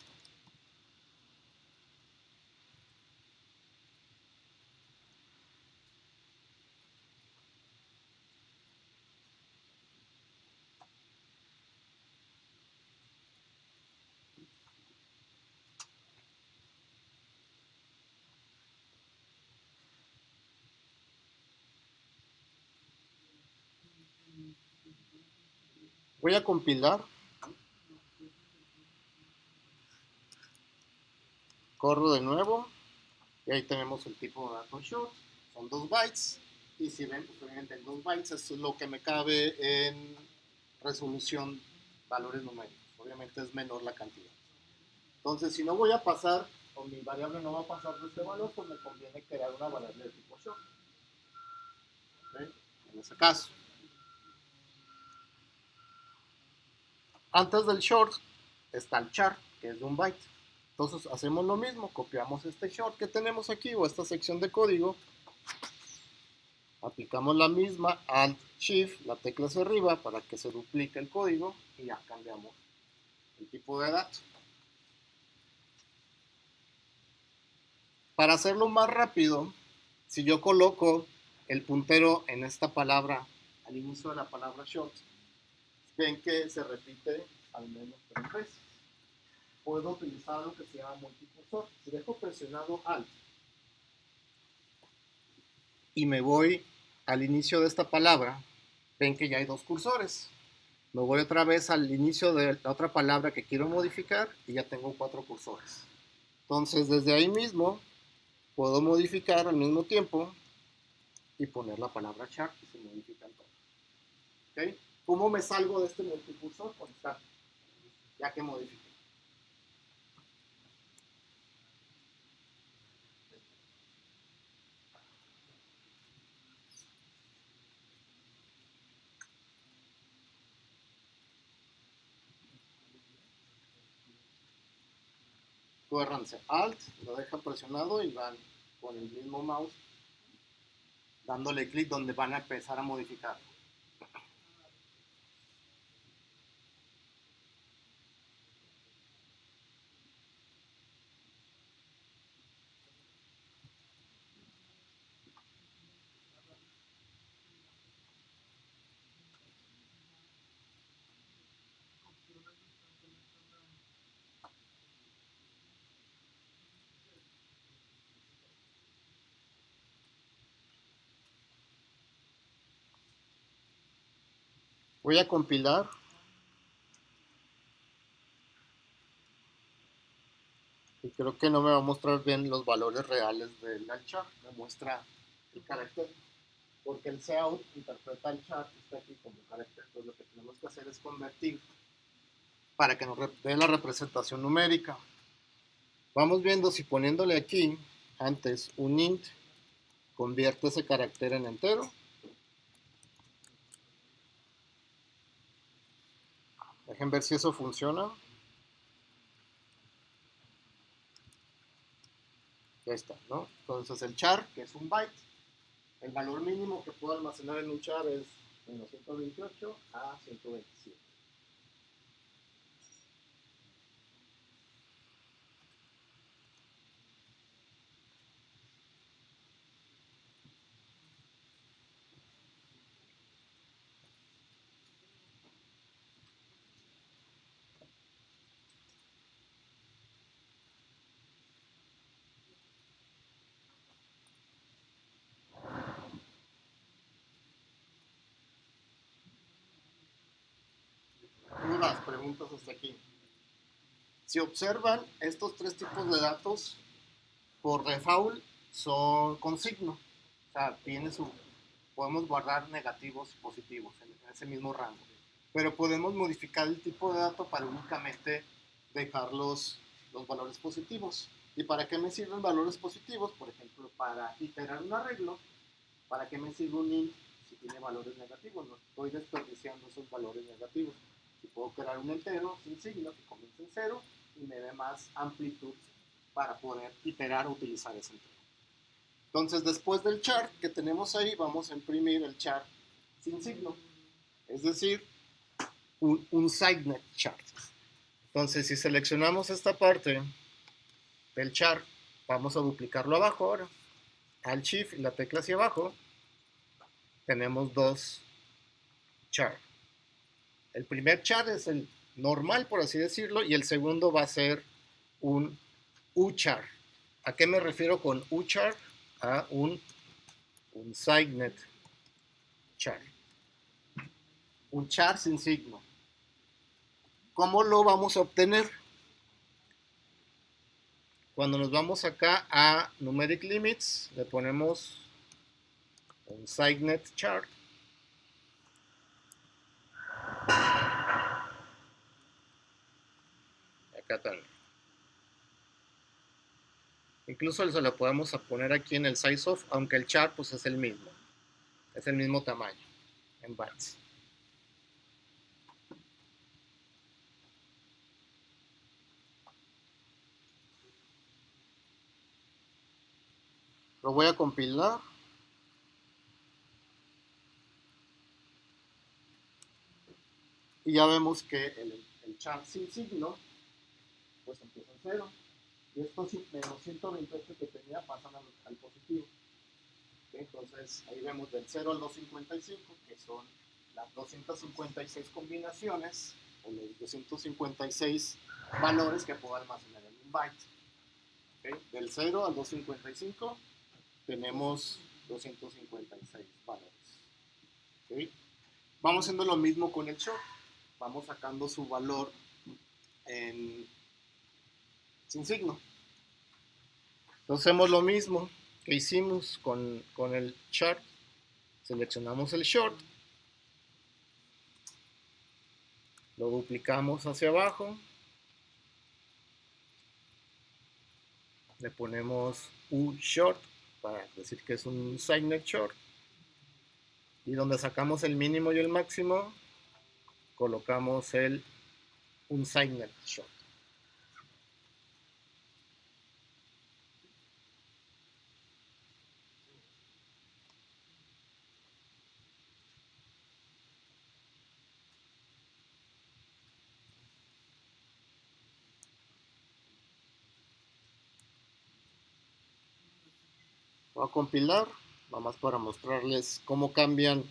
Voy a compilar. Corro de nuevo. Y ahí tenemos el tipo de dato short. Son 2 bytes. Y si ven, pues obviamente en 2 bytes esto es lo que me cabe en resolución valores numéricos. Obviamente es menor la cantidad. Entonces, si no voy a pasar, o mi variable no va a pasar de este valor, pues me conviene crear una variable de tipo short. ¿Okay? En ese caso. Antes del short está el char, que es de 1 byte. Entonces hacemos lo mismo, copiamos este short que tenemos aquí o esta sección de código, aplicamos la misma Alt Shift, la tecla hacia arriba para que se duplique el código y ya cambiamos el tipo de dato. Para hacerlo más rápido, si yo coloco el puntero en esta palabra, al inicio de la palabra short, ven que se repite al menos 3 veces. Puedo utilizar lo que se llama multicursor. Si dejo presionado Alt y me voy al inicio de esta palabra, ven que ya hay 2 cursores. Me voy otra vez al inicio de la otra palabra que quiero modificar y ya tengo 4 cursores. Entonces, desde ahí mismo, puedo modificar al mismo tiempo y poner la palabra chart y se modifican todos. ¿Okay? ¿Cómo me salgo de este multicursor? Con start, ya que modifique. tuérranse Alt, lo dejan presionado y van con el mismo mouse dándole clic donde van a empezar a modificar. Voy a compilar. Y creo que no me va a mostrar bien los valores reales del chart. Me muestra el carácter. Porque el Cout interpreta el chart que está aquí como carácter. Entonces lo que tenemos que hacer es convertir para que nos dé la representación numérica. Vamos viendo si poniéndole aquí antes un int convierte ese carácter en entero. Dejen ver si eso funciona. Ya está, ¿no? Entonces el char, que es un byte, el valor mínimo que puedo almacenar en un char es menos 128 a 127. Dudas, preguntas hasta aquí. Si observan, estos tres tipos de datos por default son con signo. O sea, podemos guardar negativos y positivos en ese mismo rango. Pero podemos modificar el tipo de dato para únicamente dejar los valores positivos. ¿Y para qué me sirven valores positivos? Por ejemplo, para iterar un arreglo, ¿para qué me sirve un int si tiene valores negativos? No estoy desperdiciando esos valores negativos. Si puedo crear un entero sin signo que comience en cero y me dé más amplitud para poder iterar o utilizar ese entero. Entonces, después del chart que tenemos ahí, vamos a imprimir el chart sin signo, es decir, un SideNet chart. Entonces, si seleccionamos esta parte del chart, vamos a duplicarlo abajo ahora. Alt Shift y la tecla hacia abajo, tenemos dos charts. El primer chart es el normal, por así decirlo, y el segundo va a ser un U-chart. ¿A qué me refiero con U-chart? A un SideNet chart. Un chart sin signo. ¿Cómo lo vamos a obtener? Cuando nos vamos acá a Numeric Limits, le ponemos un SideNet chart. Acá también. Incluso se lo podemos poner aquí en el size of, aunque el chart pues es el mismo. Es el mismo tamaño en bytes. Lo voy a compilar. Y ya vemos que el chart sin signo pues empieza en 0. Y estos menos 128 que tenía pasan al positivo. Entonces ahí vemos del 0 al 255, que son las 256 combinaciones o los 256 valores que puedo almacenar en un byte. Del 0 al 255 tenemos 256 valores. Vamos haciendo lo mismo con el short. Vamos sacando su valor sin signo. Entonces hacemos lo mismo que hicimos con el chart. Seleccionamos el short, lo duplicamos hacia abajo, le ponemos U short para decir que es un SideNet short, y donde sacamos el mínimo y el máximo colocamos un SideNet short. Voy a compilar, nada más para mostrarles cómo cambian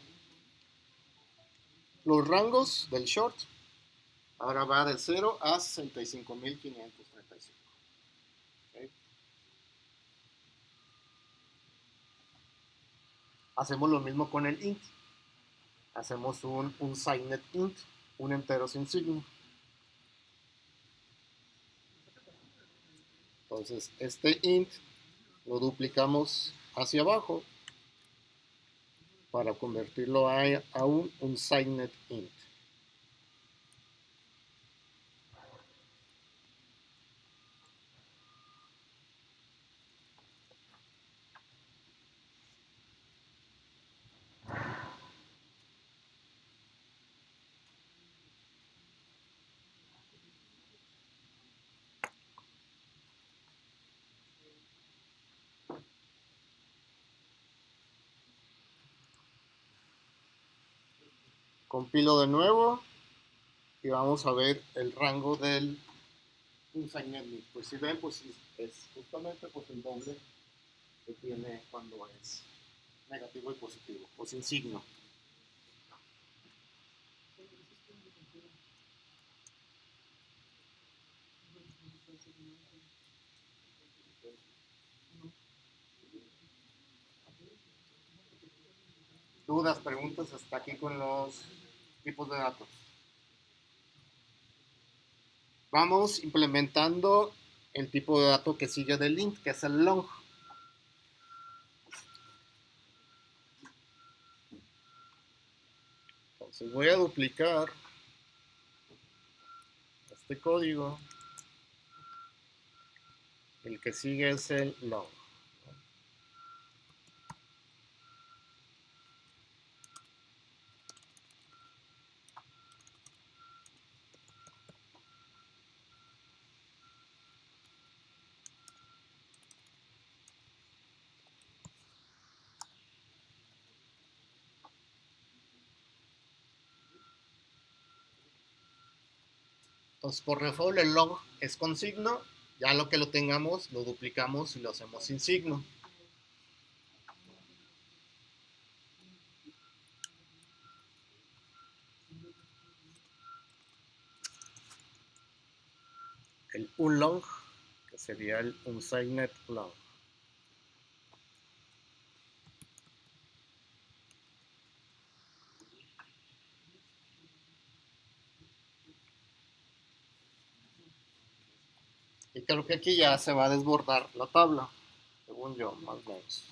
los rangos del short. Ahora va de 0 a 65.535. ¿Okay? Hacemos lo mismo con el int. Hacemos un signed int, un entero sin signo. Entonces, este int lo duplicamos hacia abajo para convertirlo a un signed int. Compilo de nuevo y vamos a ver el rango del unsigned int. Pues si ven, pues es justamente pues el doble que tiene cuando es negativo y positivo, o sin signo. Dudas, preguntas hasta aquí con los tipos de datos. Vamos implementando el tipo de dato que sigue del int, que es el long. Entonces voy a duplicar este código. El que sigue es el long. Entonces, por default, el long es con signo. Ya lo que lo tengamos, lo duplicamos y lo hacemos sin signo. El unlong, que sería el unsigned long. Y creo que aquí ya se va a desbordar la tabla, según yo, más o menos.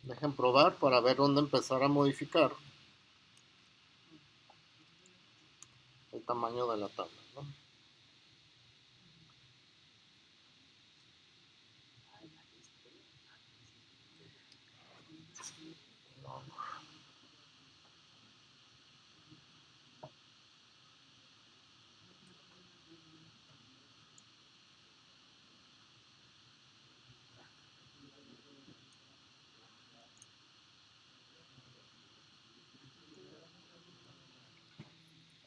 Dejen probar para ver dónde empezar a modificar el tamaño de la tabla, ¿no?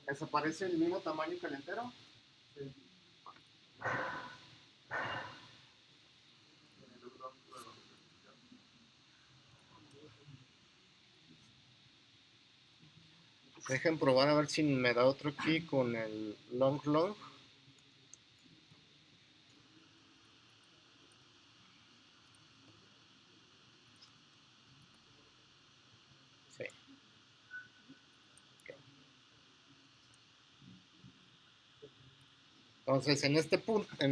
¿Desaparece el mismo tamaño que el entero? Sí. Dejen probar a ver si me da otro aquí con el long long. Sí. Okay. Entonces, en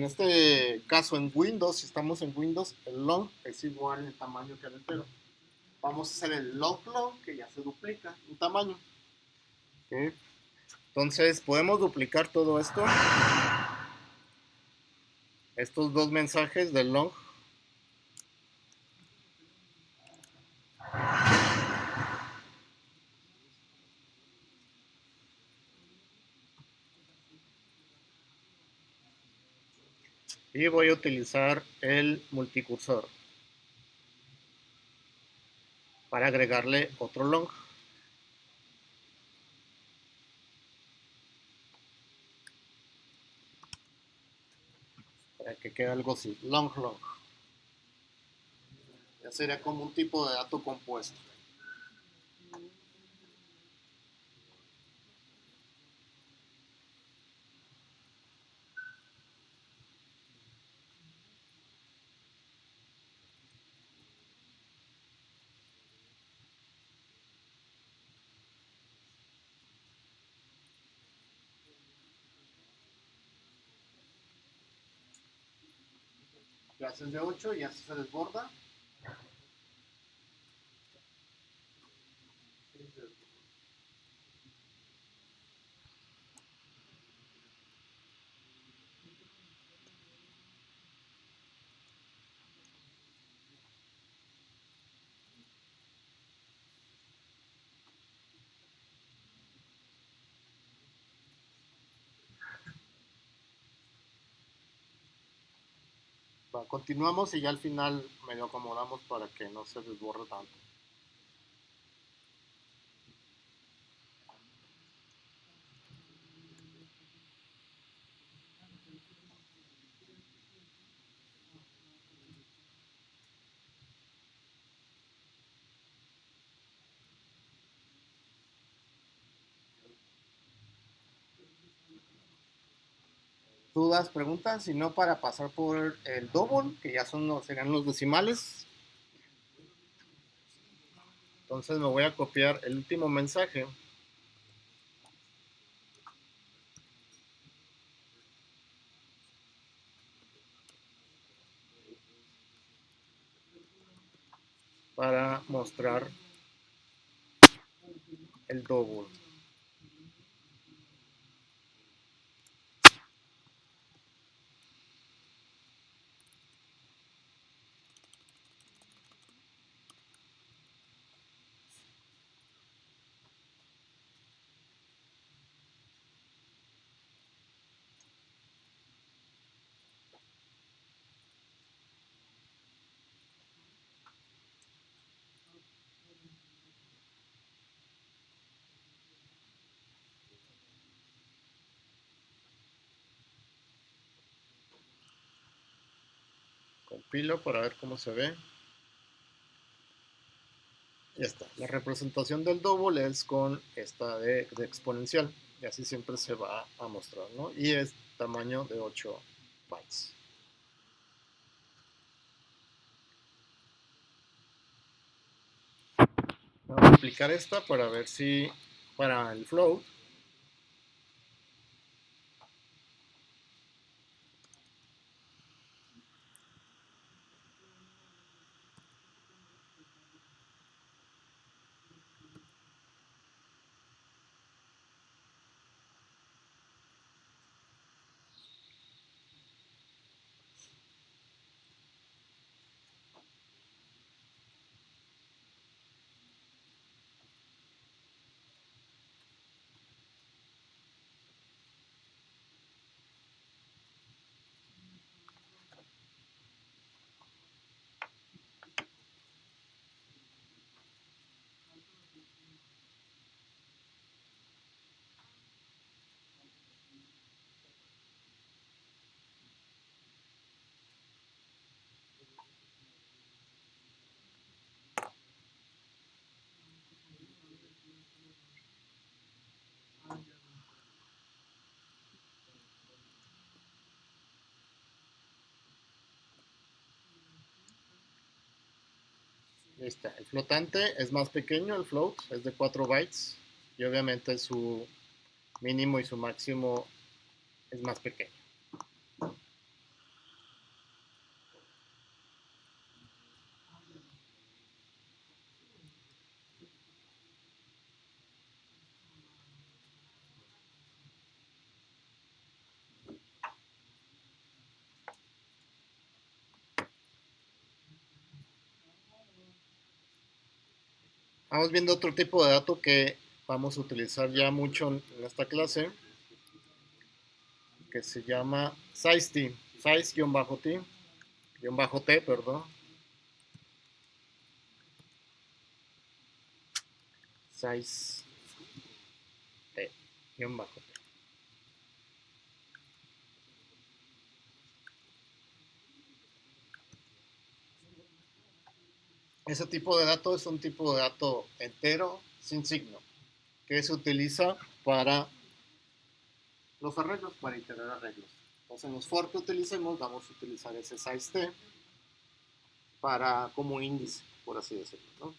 este caso en Windows, si estamos en Windows, el long es igual en tamaño que el entero. Vamos a hacer el long long, que ya se duplica en tamaño. Okay. Entonces, podemos duplicar todo esto. Estos dos mensajes del long. Y voy a utilizar el multicursor para agregarle otro long. que quede algo así, long. Ya sería como un tipo de dato compuesto. Ya haces de 8 y ya se desborda. Va, continuamos y ya al final medio acomodamos para que no se desborre tanto. Dudas, preguntas, si no para pasar por el double, que ya serían los decimales. Entonces me voy a copiar el último mensaje para mostrar el double. Compilo para ver cómo se ve. Ya está. La representación del double es con esta de exponencial. Y así siempre se va a mostrar, ¿no? Y es tamaño de 8 bytes. Vamos a aplicar esta para ver si para el float está. El flotante es más pequeño, el float es de 4 bytes y obviamente su mínimo y su máximo es más pequeño. Vamos viendo otro tipo de dato que vamos a utilizar ya mucho en esta clase, que se llama size-t, size-t, perdón, size-t. Ese tipo de dato es un tipo de dato entero sin signo que se utiliza para los arreglos, para iterar arreglos. Entonces, en los for que utilicemos, vamos a utilizar ese size t para como índice, por así decirlo, ¿no?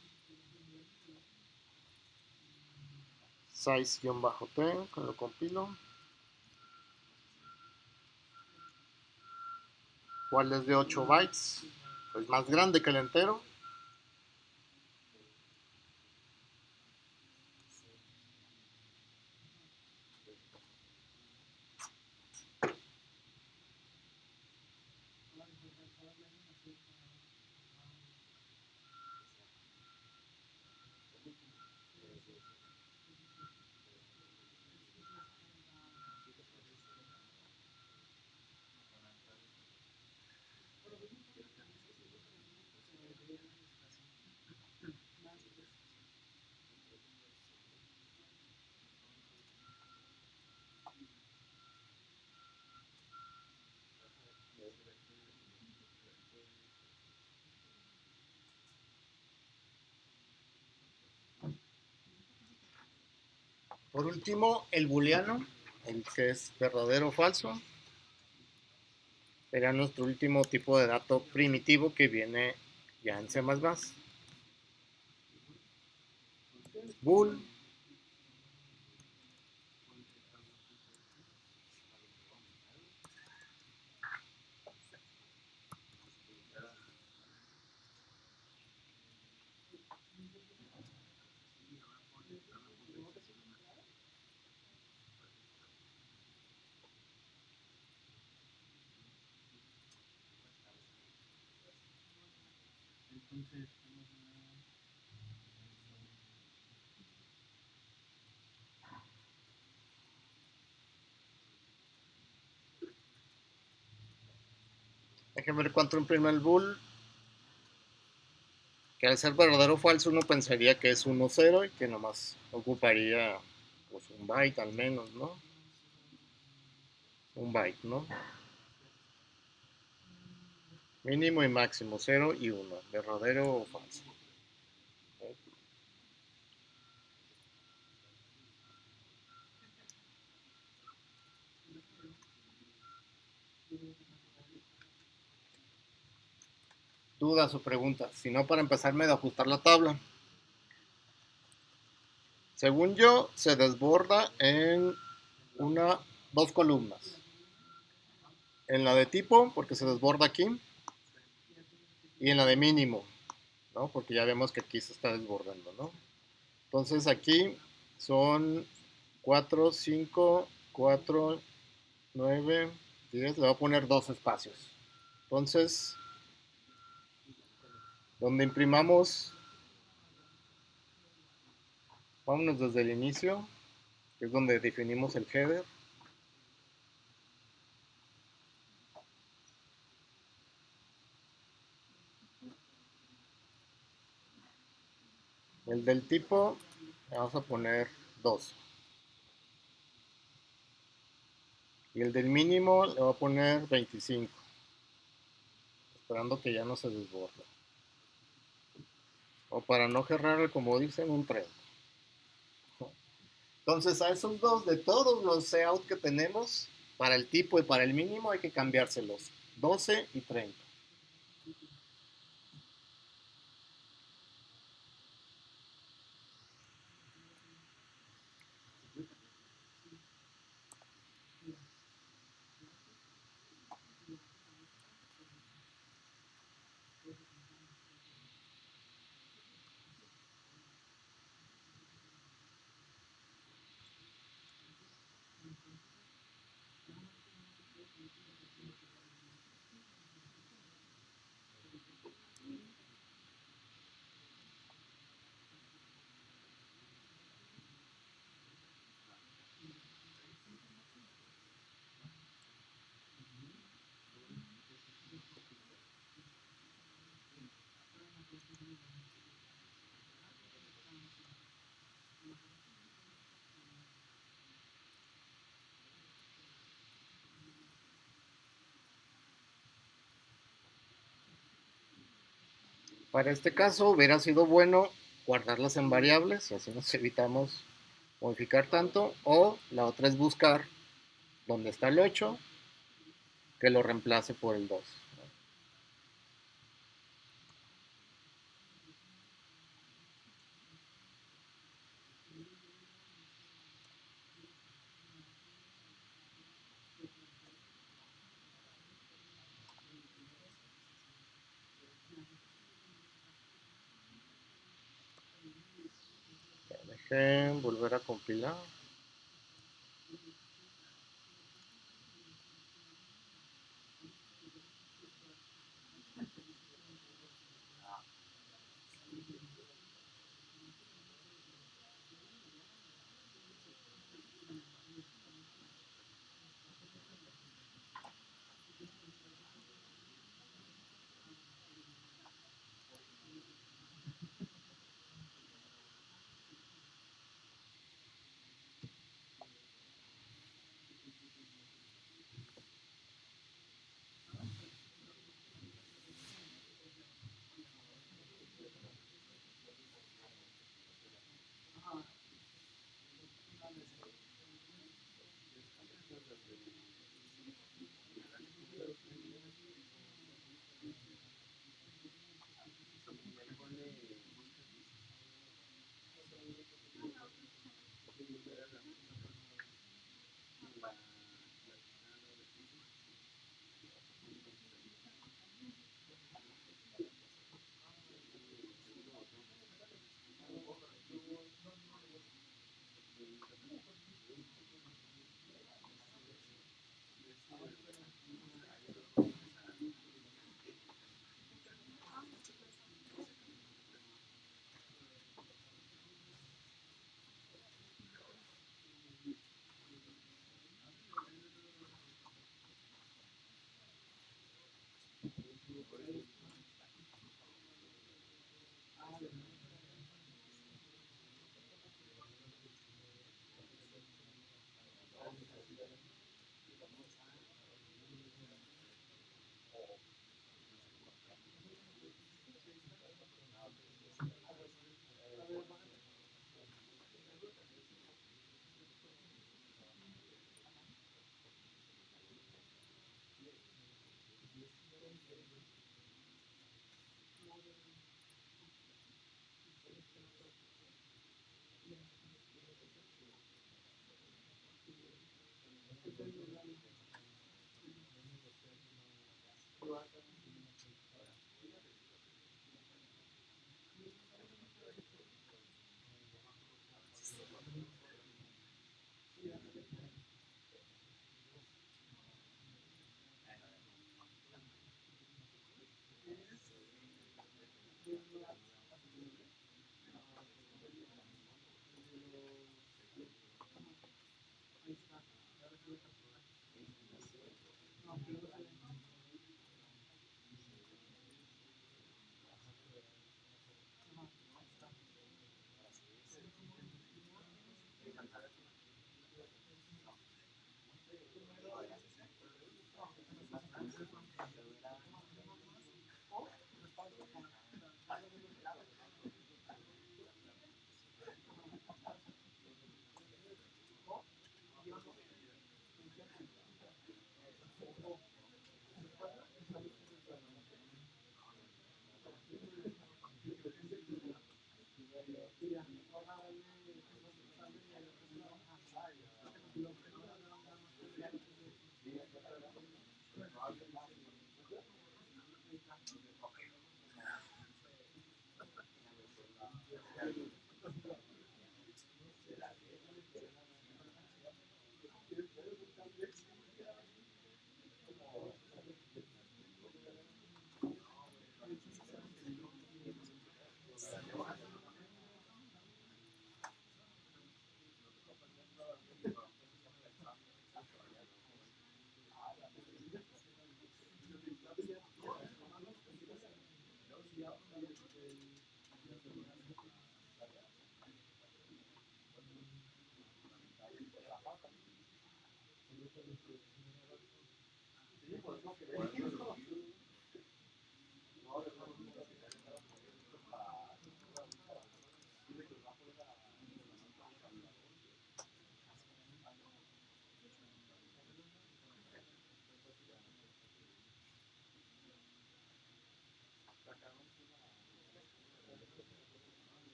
Size-t, lo compilo. ¿Cuál es de 8 bytes? Es más grande que el entero. Por último, el booleano, el que es verdadero o falso, será nuestro último tipo de dato primitivo que viene ya en C++. Bool. Déjenme ver cuánto imprime el bool. Que al ser verdadero o falso uno pensaría que es 1, 0 y que nomás ocuparía pues, un byte al menos, ¿no? Un byte, ¿no? Mínimo y máximo, 0 y 1, verdadero o falso. Dudas o preguntas, si no para empezarme a ajustar la tabla. Según yo, se desborda en dos columnas. En la de tipo, porque se desborda aquí, y en la de mínimo, ¿no? Porque ya vemos que aquí se está desbordando, ¿no? Entonces aquí son 4, 5, 4, 9, 10, le voy a poner dos espacios. Entonces, donde imprimamos, vámonos desde el inicio, que es donde definimos el header. El del tipo, le vamos a poner 2. Y el del mínimo le voy a poner 25. Esperando que ya no se desborde. O para no cerrar, como dicen, un 30. Entonces a esos dos, de todos los layout que tenemos, para el tipo y para el mínimo hay que cambiárselos. 12 y 30. Para este caso hubiera sido bueno guardarlas en variables y así nos evitamos modificar tanto. O la otra es buscar dónde está el 8 que lo reemplace por el 2. Dejen volver a compilar.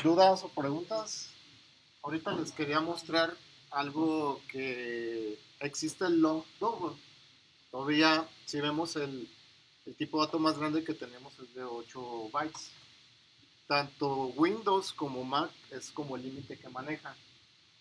¿Dudas o preguntas? Ahorita les quería mostrar algo que existe el long double. Todavía, si vemos el tipo de dato más grande que tenemos es de 8 bytes. Tanto Windows como Mac es como el límite que maneja.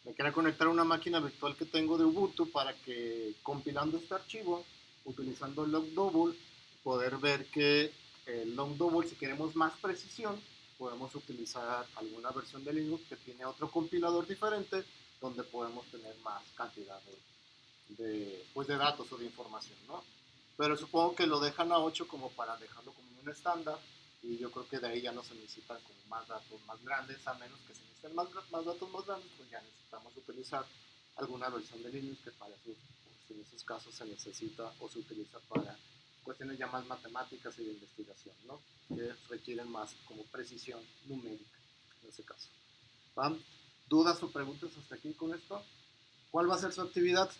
Me quería conectar a una máquina virtual que tengo de Ubuntu para que compilando este archivo, utilizando el long double, poder ver que el long double, si queremos más precisión, podemos utilizar alguna versión de Linux que tiene otro compilador diferente, donde podemos tener más cantidad pues de datos o de información, ¿no? Pero supongo que lo dejan a 8 como para dejarlo como un estándar, y yo creo que de ahí ya no se necesitan como más datos más grandes, a menos que se necesiten más datos más grandes, pues ya necesitamos utilizar alguna versión de Linux que para eso, pues en esos casos se necesita o se utiliza para cuestiones ya más matemáticas y de investigación, ¿no? Que requieren más como precisión numérica en ese caso. ¿Va? ¿Dudas o preguntas hasta aquí con esto? ¿Cuál va a ser su actividad?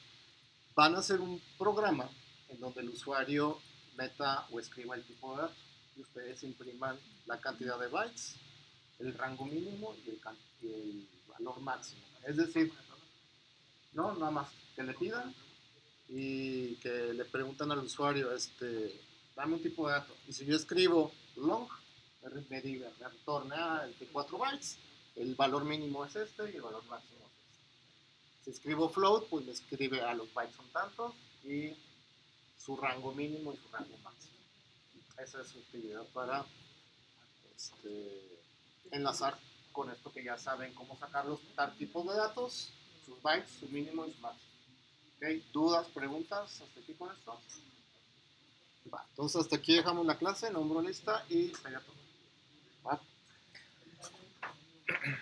Van a hacer un programa en donde el usuario meta o escriba el tipo de datos y ustedes impriman la cantidad de bytes, el rango mínimo y el valor máximo. Es decir, no, nada más que le pidan y que le preguntan al usuario, dame un tipo de dato. Y si yo escribo long, me retorna el de 4 bytes, el valor mínimo es este y el valor máximo es este. Si escribo float, pues me escribe a los bytes son tantos y su rango mínimo y su rango máximo. Esa es su actividad para enlazar con esto que ya saben cómo sacar los tal tipos de datos, sus bytes, su mínimo y su máximo. ¿Okay? ¿Dudas, preguntas hasta aquí con esto? Va, entonces hasta aquí dejamos la clase, nombro lista y sería todo. ¿Va?